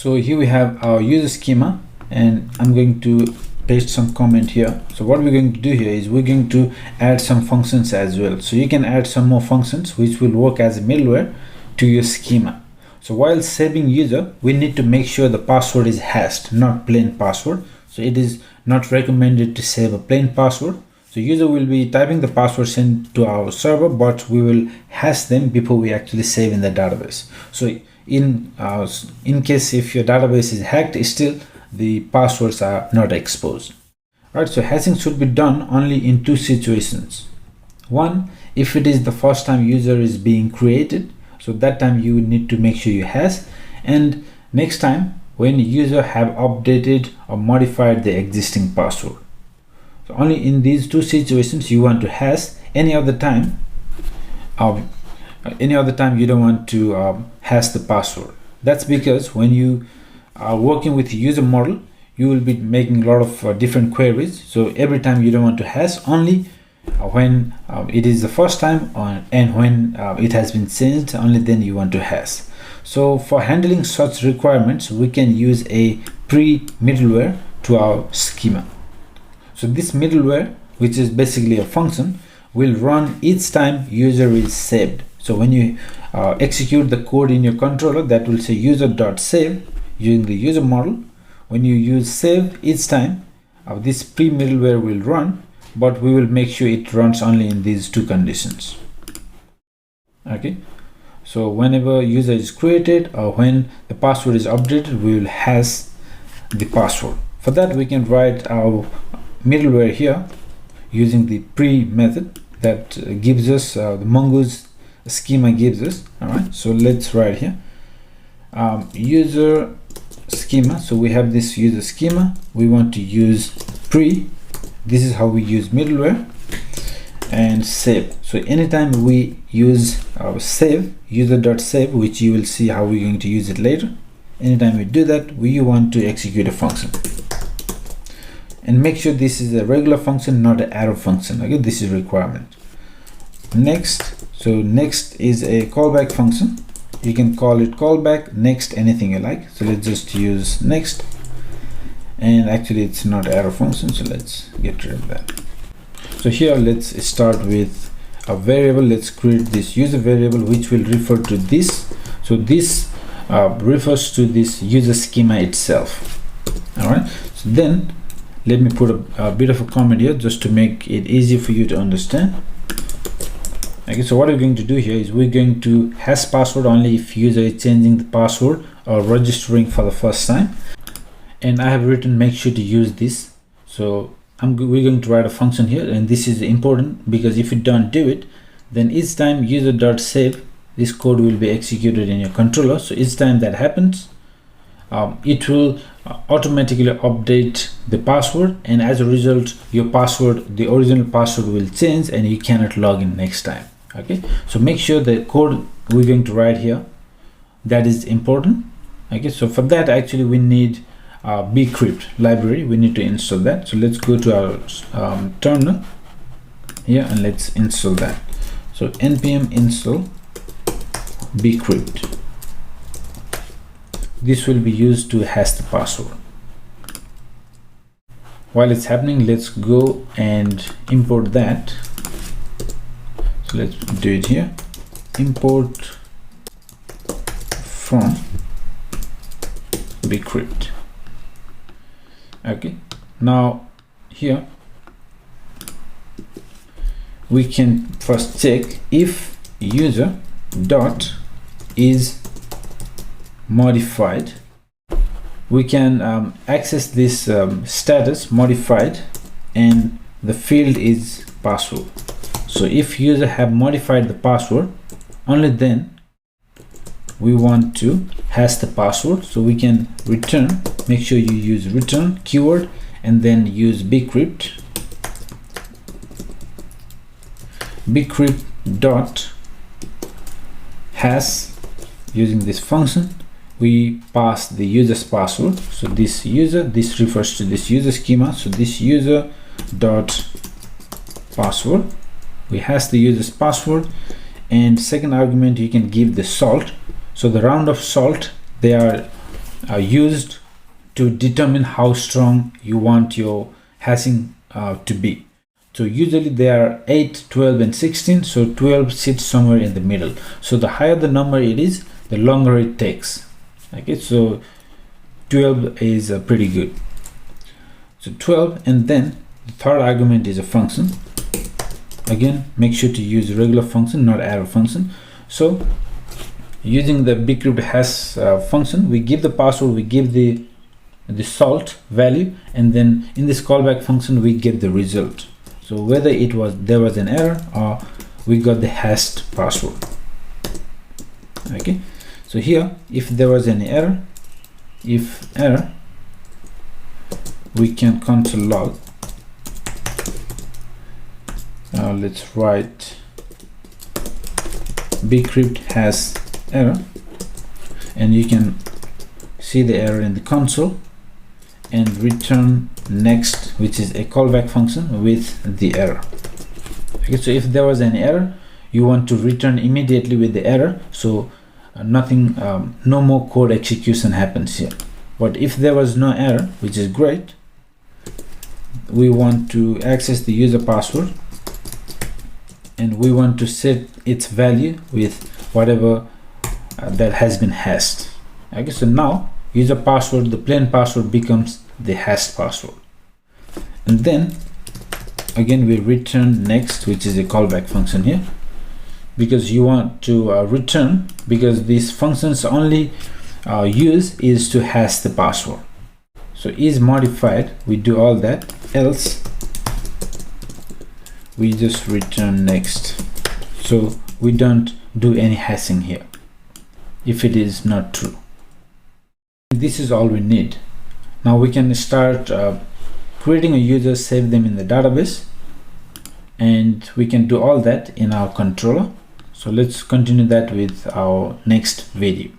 So here we have our user schema, and I'm going to paste some comment here. So what we're going to do here is we're going to add some functions as well. So you can add some more functions which will work as a middleware to your schema. So while saving user, we need to make sure the password is hashed, not plain password. So it is not recommended to save a plain password. So user will be typing the password sent to our server, but we will hash them before we actually save in the database. So in case if your database is hacked, still the passwords are not exposed. Right, so hashing should be done only in two situations. One, if it is the first time user is being created, so that time you need to make sure you hash, and next time when user have updated or modified the existing password. So only in these two situations you want to hash. Any other time you don't want to hash the password. That's because when you are working with user model, you will be making a lot of different queries. So every time you don't want to hash, only when it is the first time and when it has been changed, only then you want to hash. So for handling such requirements, we can use a pre-middleware to our schema. So this middleware, which is basically a function, will run each time user is saved. So when you execute the code in your controller, that will say user.save using the user model. When you use save, each time this pre-middleware will run, but we will make sure it runs only in these two conditions. Okay, so whenever user is created or when the password is updated, we will hash the password. For that, we can write our middleware here using the pre method that gives us the Mongoose schema gives us. All right, so let's write here user schema. So we have this user schema, we want to use pre. This is how we use middleware, and save. So anytime we use our save, user.save, which you will see how we're going to use it later, anytime we do that, we want to execute a function. And make sure this is a regular function, not an arrow function. Okay, this is requirement. Next, so next is a callback function. You can call it callback, next, anything you like. So let's just use next. And actually it's not arrow function, so let's get rid of that. So here let's start with a variable. Let's create this user variable which will refer to this. So this refers to this user schema itself. All right, so then let me put a bit of a comment here just to make it easy for you to understand. Okay, so what we're going to do here is we're going to hash password only if user is changing the password or registering for the first time. And I have written make sure to use this. So we're going to write a function here, and this is important because if you don't do it, then each time user.save, this code will be executed in your controller. So each time that happens, it will automatically update the password, and as a result your password, the original password, will change and you cannot log in next time. Okay, so make sure the code we're going to write here, that is important. Okay, so for that actually we need Bcrypt library. We need to install that. So let's go to our terminal here and let's install that. So npm install Bcrypt. This will be used to hash the password. While it's happening, let's go and import that. So let's do it here. Import from Bcrypt. Okay, now here we can first check if user dot is modified. We can access this status modified, and the field is password. So if user have modified the password, only then we want to hash the password. So we can return, make sure you use return keyword and then use Bcrypt dot hash. Using this function we pass the user's password. So this user, this refers to this user schema. So this user dot password, we hash the user's password, and second argument you can give the salt. So the round of salt, they are used to determine how strong you want your hashing to be. So usually they are 8, 12 and 16, so 12 sits somewhere in the middle. So the higher the number it is, the longer it takes. Okay, so 12 is pretty good. So 12, and then the third argument is a function. Again, make sure to use regular function, not arrow function. So using the bcrypt hash function, we give the password, we give the salt value, and then in this callback function we get the result. So whether there was an error or we got the hashed password. Okay, so here if there was any error, if error, we can console log. Let's write bcrypt has error, and you can see the error in the console, and return next, which is a callback function with the error. Okay, so if there was an error, you want to return immediately with the error, so nothing, no more code execution happens here. But if there was no error, which is great, we want to access the user password, and we want to set its value with whatever that has been hashed. Okay, so now user password, the plain password, becomes the hashed password. And then again we return next, which is a callback function here, because you want to return, because these functions only use is to hash the password. So is modified, we do all that, else we just return next. So we don't do any hashing here if it is not true. This is all we need. Now we can start creating a user, save them in the database, and we can do all that in our controller. So let's continue that with our next video.